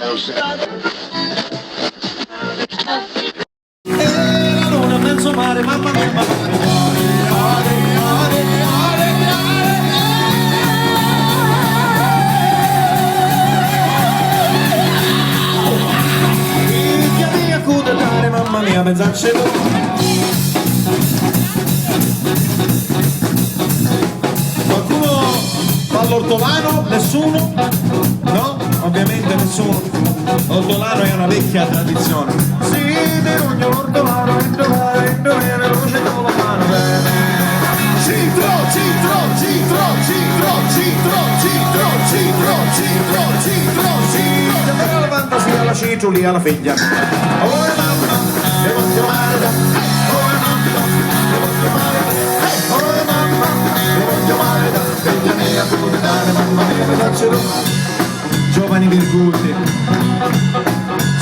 la luna in mezzo mare, mamma mia, mamma mia, mamma mia, pensarci tu. Qualcuno fa l'ortolano? Nessuno? No? Ovviamente nessuno. L'ortolano è una vecchia tradizione. Sì, di ogni l'ortolano, indovina, luce con la mano bene. Citro, citro, citro, citro, citro, citro, citro, citro, citro, citro. Per la fantasia, la citrulia, la figlia. Oh mamma, devo chiamare da. Oh mamma, devo chiamare da. Oh mamma, devo chiamare da. Figlia mia, tu puoi dare, mamma mia, mi faccio tu. Giovani virgulti.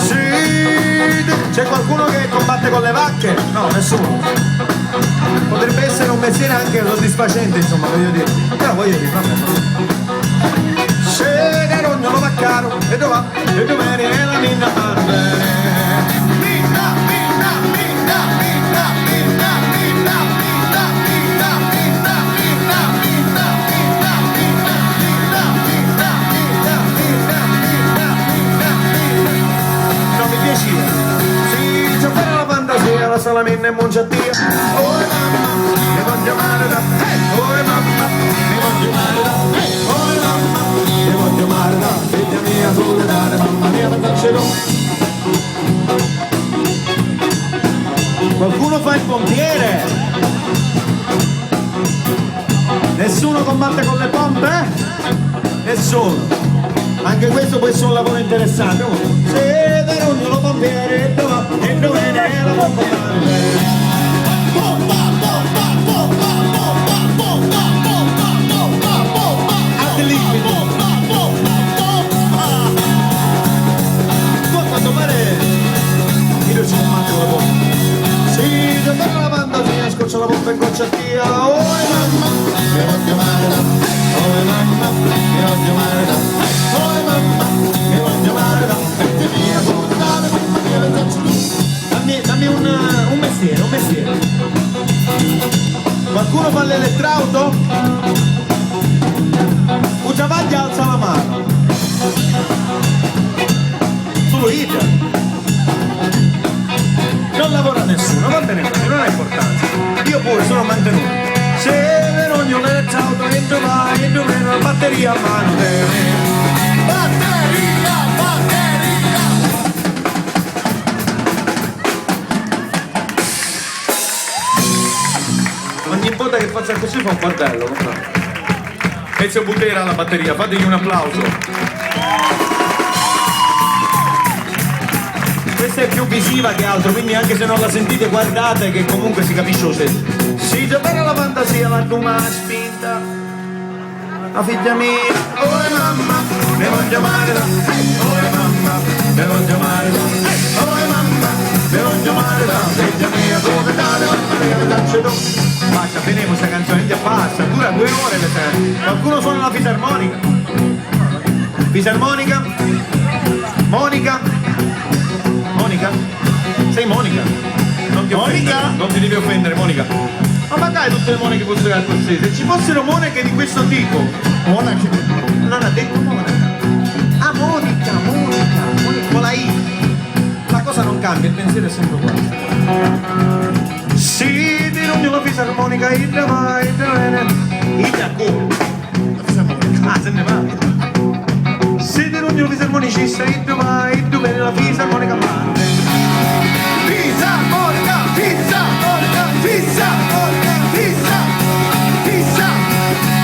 Sì, c'è qualcuno che combatte con le vacche? No, nessuno. Potrebbe essere un mestiere anche soddisfacente, insomma, voglio dire. Però voglio dire, vabbè. Se ne rognolo va caro, e dove va? E dove è la minna parte? Minna, minna, minna, minna, minna, minna, minna, minna, minna, minna, minna, minna, minna, minna, minna, minna, minna, minna, minna. Non mi piaceva. Sì, c'ho per la fantasia, la salaminna e munciattia. Oh mamma, mi voglio male da. Oh mamma, mi voglio male da. Oh mamma, mi voglio male da. Figlia mia, tu le dare, mamma mia, mi faccio tu. Qualcuno fa il pompiere? Nessuno combatte con le pompe? Nessuno. Anche questo può essere un lavoro interessante. Se per ognuno pompiere, e dove è la pompa? Arte liquido. Tu a quanto pare io ci combatto con la pompa. Sì, se per la fantasia scoccia la pompa in gocciatia. Oh mamma, mi voglio male da. Oh mamma, mi voglio male da. Oh mamma, mi voglio male da. Figlia mia, tu dare, mamma mia, mi faccio tu. Dammi un mestiere, un mestiere. Qualcuno fa l'elettrauto? Ugiavaglia alza la mano. Solo Ita. Non lavora nessuno, va bene, non ha importanza. Io pure sono mantenuto. Se per ognuno l'elettrauto entro vai, entro meno la batteria a mano. Batteria, batteria. Ogni volta che faccio così fa un bordello, guardate. Ezio Butera alla batteria, fategli un applauso. Questa è più visiva che altro, quindi anche se non la sentite guardate che comunque si capisce lo stesso. Si gioca la fantasia, la luna spinta. La figlia mia, oh mamma, mi voglio male da. Oh mamma, mi voglio male da. Oh mamma, mi voglio male da. Figlia mia, dove dare, mamma mia, mi faccio tu. Basta, vediamo questa canzone, già passa, dura 2 ore le sere. Qualcuno suona la fisarmonica? Fisarmonica? Monica? Monica? Sei Monica? Non ti Monica? Non ti devi offendere, Monica. Ma magari tutte le Moniche fossero così. Se ci fossero Moniche di questo tipo. Monica? Non ha detto Monica. Ah, Monica, Monica, Monica con la I. La cosa non cambia, il pensiero è sempre uguale. Sì, di ognuno la fisarmonica, idra vai, idra bene. Idra come? La fisarmonica. Ah, se ne va. Sì, di ognuno fisarmonicista, idra vai, idra bene, la fisarmonica parte. Fisarmonica, fisarmonica, fisarmonica, fisarmonica,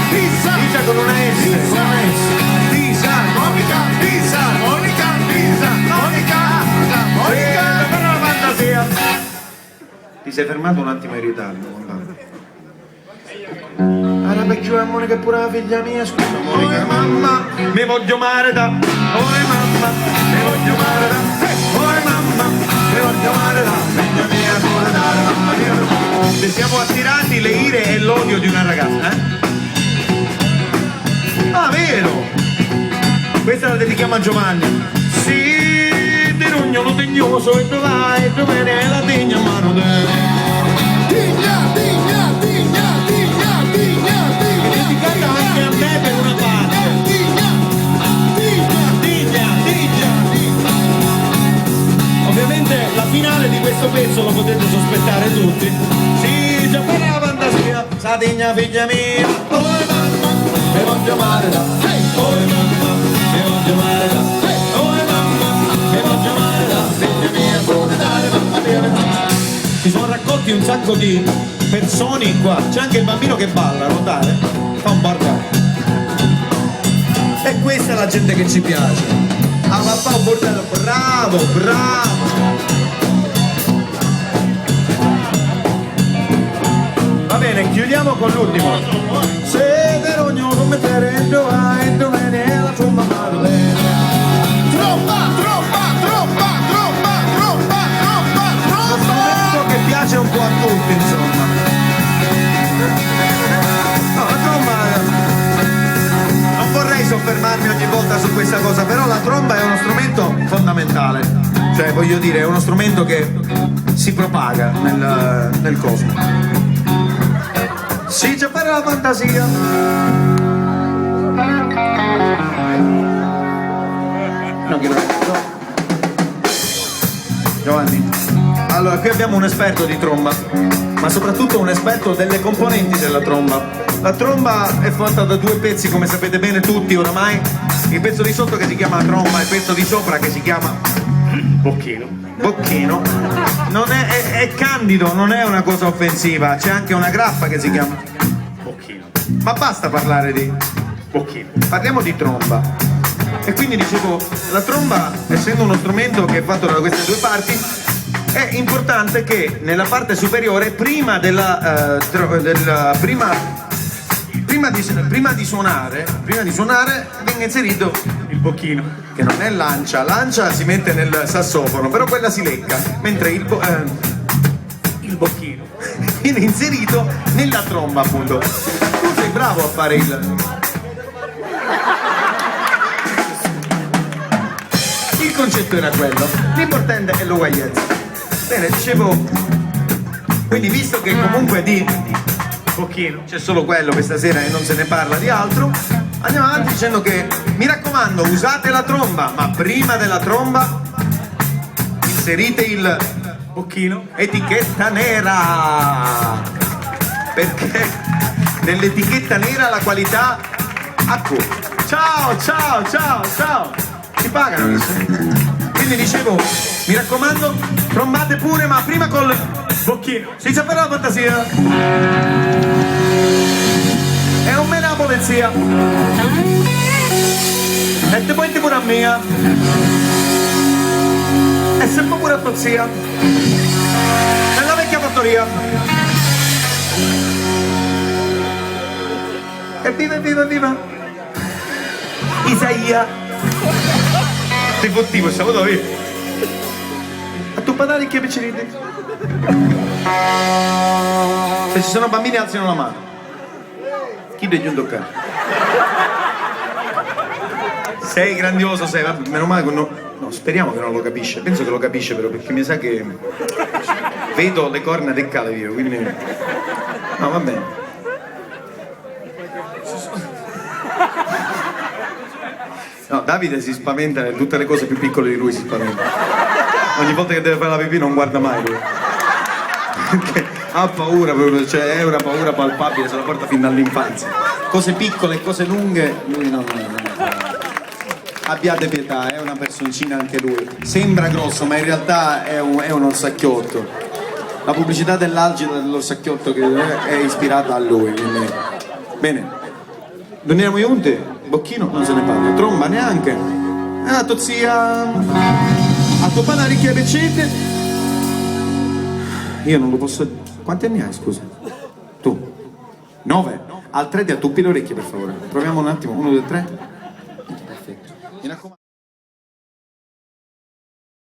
fisarmonica con una S, con una S. Fisarmonica, fisarmonica, fisarmonica, fisarmonica. Per la fantasia. Ti sei fermato un attimo in ritardo, allora perché Monica è pure la figlia mia, scusa Monica. Oh mamma, mi voglio male da. Oh mamma, mi voglio male da. Oh mamma, mi voglio male da. Figlia mia, pure dare, mamma mia. Ci siamo attirati le ire e l'odio di una ragazza, eh? Ah, vero! Questa la dedichiamo a Giovanni. Sì, invidioso e tu vai e tu vedi la tigna a mano te. Tigna, tigna, tigna, tigna, tigna, tigna. Dedicata anche a me per una parte. Tigna, tigna, Tigna. Ovviamente la finale di questo pezzo lo potete sospettare tutti. Sì, già per la fantasia, sa tigna figlia mia. Oh mamma, mi voglio male da. Oh mamma, mi voglio male da. Oh mamma, mi voglio male da. Figlia mia, come dare mamma mia. Si sono raccolti un sacco di persone qua. C'è anche il bambino che balla, notare? Fa un bordello. E questa è la gente che ci piace. Alla fa un bordello, bravo, bravo. Va bene, chiudiamo con l'ultimo. Se per ognuno mettere dove e dove viene la tua madre. Tromba, tromba, tromba, tromba, tromba, tromba, Uno tromba. strumento che piace un po' a tutti, insomma. No, la tromba. Non vorrei soffermarmi ogni volta su questa cosa, però la tromba è uno strumento fondamentale. Cioè, voglio dire, è uno strumento che si propaga nel cosmo. Sì, c'è per la fantasia. No, che no. Giovanni. Allora, qui abbiamo un esperto di tromba, ma soprattutto un esperto delle componenti della tromba. La tromba è fatta da due pezzi, come sapete bene tutti oramai. Il pezzo di sotto che si chiama tromba e il pezzo di sopra che si chiama bocchino. Non è candido, non è una cosa offensiva. C'è anche una graffa che si chiama bocchino. Ma basta parlare di bocchino. Parliamo di tromba. E quindi dicevo, la tromba, essendo uno strumento che è fatto da queste due parti, è importante che nella parte superiore, prima di suonare, venga inserito il bocchino, che non è lancia. Lancia si mette nel sassofono, però quella si lecca, mentre il bocchino viene inserito nella tromba, appunto. Tu sei bravo a fare il concetto era quello, l'importante è l'uguaglianza. Bene, dicevo, quindi visto che comunque di bocchino c'è solo quello questa sera e non se ne parla di altro, andiamo avanti dicendo che, mi raccomando, usate la tromba, ma prima della tromba inserite il bocchino, etichetta nera, perché nell'etichetta nera la qualità ciao, ciao, ciao, ciao, si pagano adesso. Quindi dicevo, mi raccomando, trombate pure, ma prima col bocchino. Si sa per la fantasia. E non me ne la polizia. E te poi pure a mia. E se poi pure a tua zia. Nella vecchia fattoria. E viva, viva, viva Isaia. Ti fottivo, stavo dove? A tu padare che piacerete? Se ci sono bambini alzino la mano. Chi degli un toccare? Sei grandioso, sei, vabbè, meno male che no, speriamo che non lo capisce. Penso che lo capisce però, perché mi sa che vedo le corna del calevio, quindi no, va bene. No, Davide si spaventa e tutte le cose più piccole di lui si spaventa. Ogni volta che deve fare la pipì non guarda mai lui. Perché ha paura proprio, cioè è una paura palpabile, se la porta fin dall'infanzia. Cose piccole e cose lunghe, lui non. Abbiate pietà, è una personcina anche lui. Sembra grosso, ma in realtà è un orsacchiotto. La pubblicità dell'algida dell'orsacchiotto che è ispirata a lui, quindi. Bene. Dormiamo giunti? Bocchino non se ne parla, tromba neanche. A tua zia, a tuo padre ricchia beccete. Io non lo posso. Quanti anni hai, scusa? Tu? 9? Al 3 ti attuppi le orecchie, per favore. Proviamo un attimo, 1, 2, 3.